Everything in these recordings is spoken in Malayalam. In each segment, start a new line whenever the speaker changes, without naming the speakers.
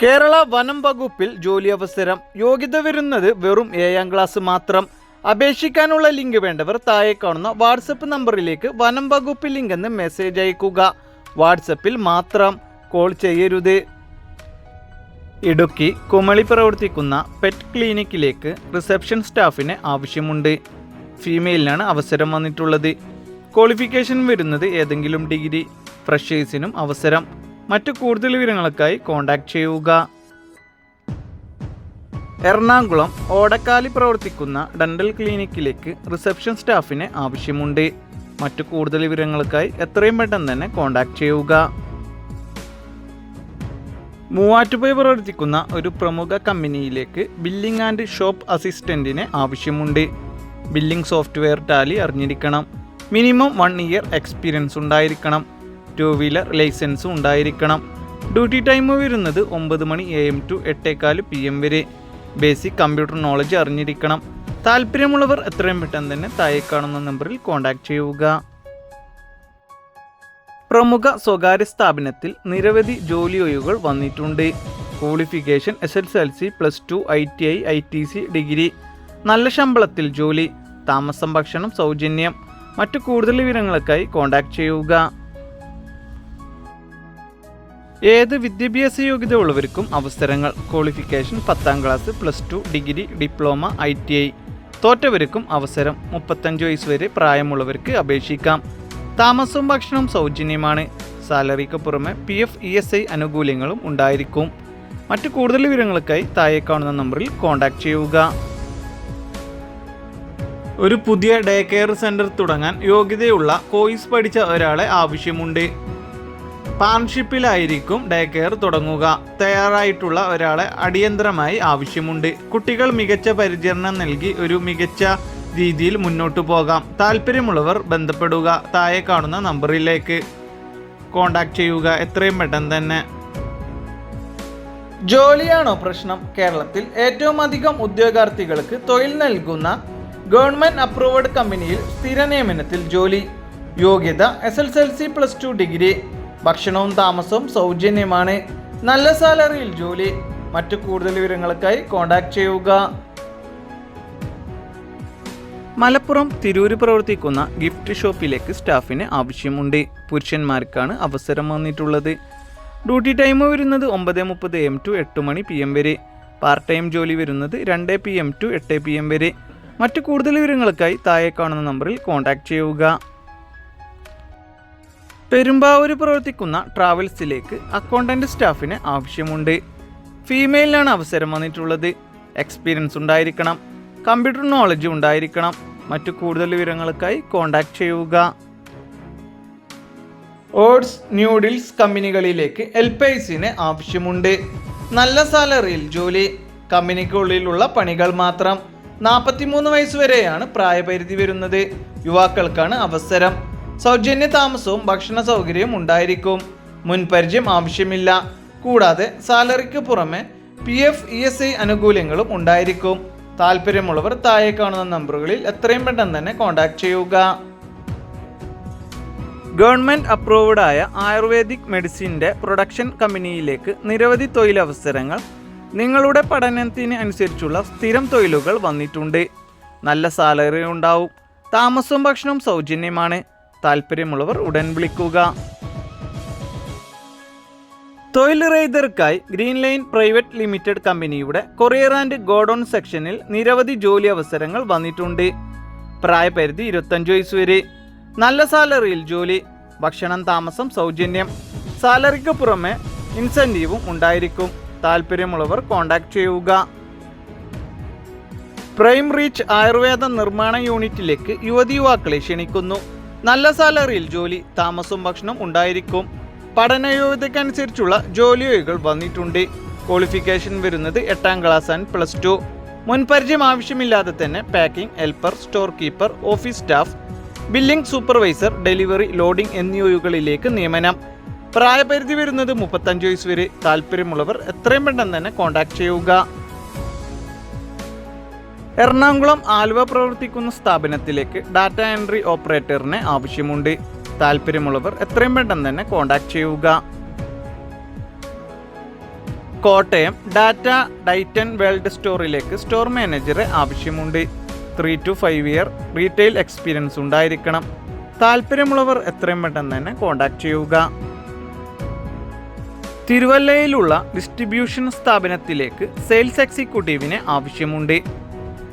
കേരള വനം വകുപ്പിൽ ജോലി അവസരം. യോഗ്യത വരുന്നത് വെറും 7ാം ക്ലാസ് മാത്രം. അപേക്ഷിക്കാനുള്ള ലിങ്ക് വേണ്ടവർ താഴെ കാണുന്ന വാട്സപ്പ് നമ്പറിലേക്ക് വനം വകുപ്പ് ലിങ്ക് എന്ന് മെസ്സേജ് അയക്കുക. വാട്സപ്പിൽ മാത്രം, കോൾ ചെയ്യരുത്. ഇടുക്കി കുമളി പ്രവർത്തിക്കുന്ന പെറ്റ് ക്ലിനിക്കിലേക്ക് റിസപ്ഷൻ സ്റ്റാഫിന് ആവശ്യമുണ്ട്. ഫീമെയിലിനാണ് അവസരം വന്നിട്ടുള്ളത്. ക്വാളിഫിക്കേഷൻ വരുന്നത് ഏതെങ്കിലും ഡിഗ്രി. ഫ്രഷേഴ്സിനും അവസരം. മറ്റു കൂടുതൽ വിവരങ്ങൾക്കായി കോൺടാക്ട് ചെയ്യുക. എറണാകുളം ഓടക്കാലി പ്രവർത്തിക്കുന്ന ഡെന്റൽ ക്ലിനിക്കിലേക്ക് റിസപ്ഷൻ സ്റ്റാഫിന് ആവശ്യമുണ്ട്. മറ്റു കൂടുതൽ വിവരങ്ങൾക്കായി എത്രയും പെട്ടെന്ന് തന്നെ കോൺടാക്ട് ചെയ്യുക. മൂവാറ്റുപുഴ പ്രവർത്തിക്കുന്ന ഒരു പ്രമുഖ കമ്പനിയിലേക്ക് ബില്ലിംഗ് ആൻഡ് ഷോപ്പ് അസിസ്റ്റന്റിന് ആവശ്യമുണ്ട്. ബില്ലിംഗ് സോഫ്റ്റ്വെയർ ടാലി അറിഞ്ഞിരിക്കണം. മിനിമം 1 ഇയർ എക്സ്പീരിയൻസ് ഉണ്ടായിരിക്കണം. 2 വീലർ ലൈസൻസും ഉണ്ടായിരിക്കണം. ഡ്യൂട്ടി ടൈം വരുന്നത് 9 മണി AM ടു 8:15 PM വരെ. ബേസിക് കമ്പ്യൂട്ടർ നോളജ് അറിഞ്ഞിരിക്കണം. താല്പര്യമുള്ളവർ എത്രയും പെട്ടെന്ന് തന്നെ താഴെ കാണുന്ന നമ്പറിൽ കോൺടാക്ട് ചെയ്യുക. പ്രമുഖ സ്വകാര്യ സ്ഥാപനത്തിൽ നിരവധി ജോലി ഒഴിവുകൾ വന്നിട്ടുണ്ട്. Qualification SSLC, +2, ITI, ITC, degree. നല്ല ശമ്പളത്തിൽ ജോലി. താമസം ഭക്ഷണം സൗജന്യം. മറ്റു കൂടുതൽ വിവരങ്ങൾക്കായി കോൺടാക്ട് ചെയ്യുക. ഏത് വിദ്യാഭ്യാസ യോഗ്യത ഉള്ളവർക്കും അവസരങ്ങൾ. Qualification 10ാം class, +2, degree, diploma, ITI. തോറ്റവർക്കും അവസരം. 35 വയസ്സ് വരെ പ്രായമുള്ളവർക്ക് അപേക്ഷിക്കാം. താമസവും ഭക്ഷണവും സൗജന്യമാണ്. സാലറിക്ക് പുറമെ PF, ESI ആനുകൂല്യങ്ങളും ഉണ്ടായിരിക്കും. മറ്റു കൂടുതൽ വിവരങ്ങൾക്കായി താഴെ കാണുന്ന നമ്പറിൽ കോൺടാക്ട് ചെയ്യുക. ഒരു പുതിയ ഡേ കെയർ സെന്റർ തുടങ്ങാൻ യോഗ്യതയുള്ള കോഴ്സ് പഠിച്ച ഒരാളെ ആവശ്യമുണ്ട്. പാർട്ണർഷിപ്പിലായിരിക്കും ഡേ കെയർ തുടങ്ങുക. തയ്യാറായിട്ടുള്ള ഒരാളെ അടിയന്തരമായി ആവശ്യമുണ്ട്. കുട്ടികൾ മികച്ച പരിചരണം നൽകി ഒരു മികച്ച രീതിയിൽ മുന്നോട്ടു പോകാം. താല്പര്യമുള്ളവർ ബന്ധപ്പെടുക. താഴെ കാണുന്ന നമ്പറിലേക്ക് കോൺടാക്ട് ചെയ്യുക എത്രയും പെട്ടെന്ന് തന്നെ. ജോലിയാണോ പ്രശ്നം? കേരളത്തിൽ ഏറ്റവും അധികം ഉദ്യോഗാർത്ഥികൾക്ക് തൊഴിൽ നൽകുന്ന ഗവൺമെന്റ് അപ്രൂവ്ഡ് കമ്പനിയിൽ സ്ഥിര നിയമനത്തിൽ ജോലി. യോഗ്യത SSLC, +2, ഡിഗ്രി. ഭക്ഷണവും താമസവും സൗജന്യമാണ്. നല്ല സാലറിയിൽ ജോലി. മറ്റു കൂടുതൽ വിവരങ്ങൾക്കായി കോൺടാക്ട് ചെയ്യുക. മലപ്പുറം തിരൂര് പ്രവർത്തിക്കുന്ന ഗിഫ്റ്റ് ഷോപ്പിലേക്ക് സ്റ്റാഫിന് ആവശ്യമുണ്ട്. പുരുഷന്മാർക്കാണ് അവസരം വന്നിട്ടുള്ളത്. ഡ്യൂട്ടി ടൈം വരുന്നത് 9:30 AM ടു 8 മണി PM വരെ. പാർട്ട് ടൈം ജോലി വരുന്നത് 2 PM ടു 8 PM വരെ. മറ്റു കൂടുതൽ വിവരങ്ങൾക്കായി താഴെ കാണുന്ന നമ്പറിൽ കോൺടാക്ട് ചെയ്യുക. പെരുമ്പാവൂർ പ്രവർത്തിക്കുന്ന ട്രാവൽസിലേക്ക് അക്കൗണ്ടന്റ് സ്റ്റാഫിന് ആവശ്യമുണ്ട്. ഫീമെയിലിനാണ് അവസരം വന്നിട്ടുള്ളത്. എക്സ്പീരിയൻസ് ഉണ്ടായിരിക്കണം. കമ്പ്യൂട്ടർ നോളജ് ഉണ്ടായിരിക്കണം. മറ്റു കൂടുതൽ വിവരങ്ങൾക്കായി കോൺടാക്ട് ചെയ്യുക. ഓട്സ് ന്യൂഡിൽസ് കമ്പനികളിലേക്ക് ഹെൽപ്പേഴ്സിന് ആവശ്യമുണ്ട്. നല്ല സാലറിയിൽ ജോലി. കമ്പനിക്കുള്ളിലുള്ള പണികൾ മാത്രം. 43 വയസ്സ് വരെയാണ് പ്രായപരിധി വരുന്നത്. യുവാക്കൾക്കാണ് അവസരം. സൗജന്യ താമസവും ഭക്ഷണ സൗകര്യവും ഉണ്ടായിരിക്കും. മുൻപരിചയം ആവശ്യമില്ല. കൂടാതെ സാലറിക്ക് പുറമെ PF, ESI ആനുകൂല്യങ്ങളും ഉണ്ടായിരിക്കും. താല്പര്യമുള്ളവർ താഴെ കാണുന്ന നമ്പറുകളിൽ എത്രയും പെട്ടെന്ന് തന്നെ കോൺടാക്ട് ചെയ്യുക. ഗവൺമെന്റ് അപ്രൂവ്ഡ് ആയ ആയുർവേദിക് മെഡിസിൻ്റെ പ്രൊഡക്ഷൻ കമ്പനിയിലേക്ക് നിരവധി തൊഴിലവസരങ്ങൾ. നിങ്ങളുടെ പഠനത്തിന് അനുസരിച്ചുള്ള സ്ഥിരം തൊഴിലുകൾ വന്നിട്ടുണ്ട്. നല്ല സാലറി ഉണ്ടാവും. താമസവും ഭക്ഷണവും സൗജന്യമാണ്. താല്പര്യമുള്ളവർ ഉടൻ വിളിക്കുക. തൊഴിൽ റൈതർക്കായി ഗ്രീൻ ലൈൻ പ്രൈവറ്റ് ലിമിറ്റഡ് കമ്പനിയുടെ കൊറിയർ ആൻഡ് ഗോഡൌൺ സെക്ഷനിൽ നിരവധി ജോലി അവസരങ്ങൾ വന്നിട്ടുണ്ട്. പ്രായപരിധി 25 വയസ്സ് വരെ. നല്ല സാലറിയിൽ ജോലി. ഭക്ഷണം താമസം സൗജന്യം. സാലറിക്ക് പുറമെ ഇൻസെന്റീവും ഉണ്ടായിരിക്കും. താല്പര്യമുള്ളവർ കോൺടാക്ട് ചെയ്യുക. പ്രൈം റീച്ച് ആയുർവേദ നിർമ്മാണ യൂണിറ്റിലേക്ക് യുവതിയുവാക്കളെ ക്ഷണിക്കുന്നു. നല്ല സാലറിയിൽ ജോലി. താമസവും ഭക്ഷണം ഉണ്ടായിരിക്കും. പഠനയോഗ്യതയ്ക്കനുസരിച്ചുള്ള ജോലിയൊഴികൾ വന്നിട്ടുണ്ട്. ക്വാളിഫിക്കേഷൻ വരുന്നത് 8ാം ക്ലാസ് ആൻഡ് +2. മുൻപരിചയം ആവശ്യമില്ലാതെ തന്നെ packing helper, store keeper, office staff, billing supervisor, delivery, loading എന്നിവയിലേക്ക് നിയമനം. പ്രായപരിധി വരുന്നത് 35 വയസ്സ് വരെ. താല്പര്യമുള്ളവർ എത്രയും പെട്ടെന്ന് തന്നെ കോൺടാക്ട് ചെയ്യുക. എറണാകുളം ആലുവ പ്രവർത്തിക്കുന്ന സ്ഥാപനത്തിലേക്ക് ഡാറ്റ എൻട്രി ഓപ്പറേറ്ററിന് ആവശ്യമുണ്ട്. താല്പര്യമുള്ളവർ എത്രയും പെട്ടെന്ന് തന്നെ കോൺടാക്ട് ചെയ്യുക. കോട്ടയം ഡാറ്റ ഡൈറ്റൻ വേൾഡ് സ്റ്റോറിലേക്ക് സ്റ്റോർ മാനേജറെ ആവശ്യമുണ്ട്. 3 to 5 ഇയർ റീറ്റെയിൽ എക്സ്പീരിയൻസ് ഉണ്ടായിരിക്കണം. താല്പര്യമുള്ളവർ എത്രയും പെട്ടെന്ന് തന്നെ കോൺടാക്ട് ചെയ്യുക. തിരുവല്ലയിലുള്ള ഡിസ്ട്രിബ്യൂഷൻ സ്ഥാപനത്തിലേക്ക് സെയിൽസ് എക്സിക്യൂട്ടീവിനെ ആവശ്യമുണ്ട്.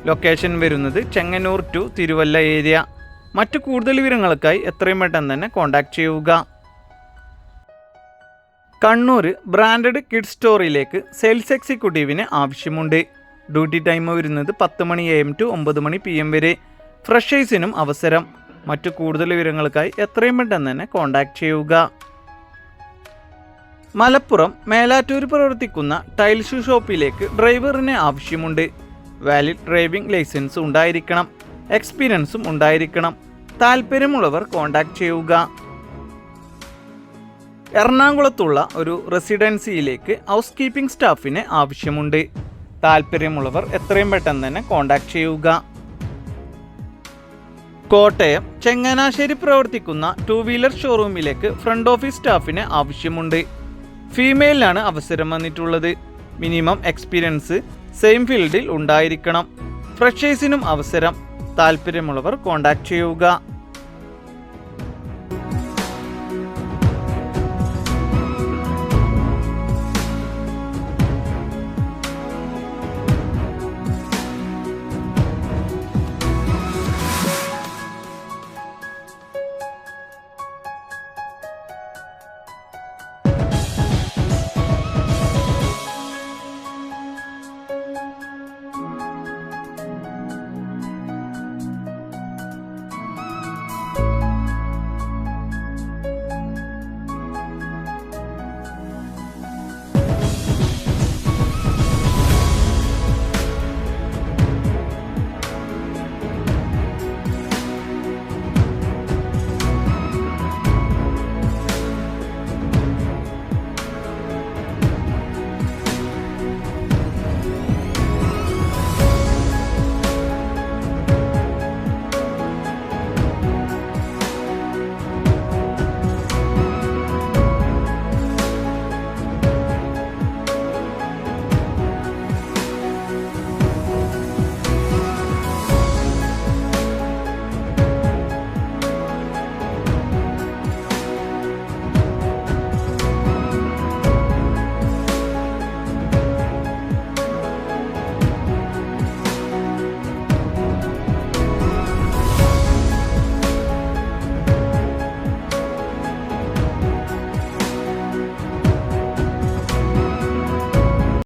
ലൊക്കേഷൻ വരുന്നത് ചെങ്ങന്നൂർ ടു തിരുവല്ല ഏരിയ. മറ്റു കൂടുതൽ വിവരങ്ങൾക്കായി എത്രയും പെട്ടെന്ന് തന്നെ കോൺടാക്ട് ചെയ്യുക. കണ്ണൂർ ബ്രാൻഡഡ് കിഡ് സ്റ്റോറിലേക്ക് സെയിൽസ് എക്സിക്യൂട്ടീവിന് ആവശ്യമുണ്ട്. ഡ്യൂട്ടി ടൈം വരുന്നത് 10 മണി AM to 9 മണി PM വരെ. ഫ്രഷേഴ്സിനും അവസരം. മറ്റു കൂടുതൽ വിവരങ്ങൾക്കായി എത്രയും പെട്ടെന്ന് തന്നെ കോൺടാക്ട് ചെയ്യുക. മലപ്പുറം മേലാറ്റൂർ പ്രവർത്തിക്കുന്ന ടൈൽസ് ഷോപ്പിലേക്ക് ഡ്രൈവറിന് ആവശ്യമുണ്ട്. വാലിഡ് ഡ്രൈവിംഗ് ലൈസൻസ് ഉണ്ടായിരിക്കണം. എക്സ്പീരിയൻസും ഉണ്ടായിരിക്കണം. താല്പര്യമുള്ളവർ കോൺടാക്ട് ചെയ്യുക. എറണാകുളത്തുള്ള ഒരു റെസിഡൻസിയിലേക്ക് ഹൗസ് കീപ്പിംഗ് സ്റ്റാഫിന് ആവശ്യമുണ്ട്. താല്പര്യമുള്ളവർ എത്രയും പെട്ടെന്ന് തന്നെ കോൺടാക്ട് ചെയ്യുക. കോട്ടയം ചങ്ങനാശ്ശേരി പ്രവർത്തിക്കുന്ന 2 വീലർ ഷോറൂമിലേക്ക് ഫ്രണ്ട് ഓഫീസ് സ്റ്റാഫിന് ആവശ്യമുണ്ട്. ഫീമെയിലാണ് അവസരം വന്നിട്ടുള്ളത്. മിനിമം എക്സ്പീരിയൻസ് സെയിം ഫീൽഡിൽ ഉണ്ടായിരിക്കണം. ഫ്രഷേഴ്സിനും അവസരം. താല്പര്യമുള്ളവർ കോൺടാക്ട് ചെയ്യുക.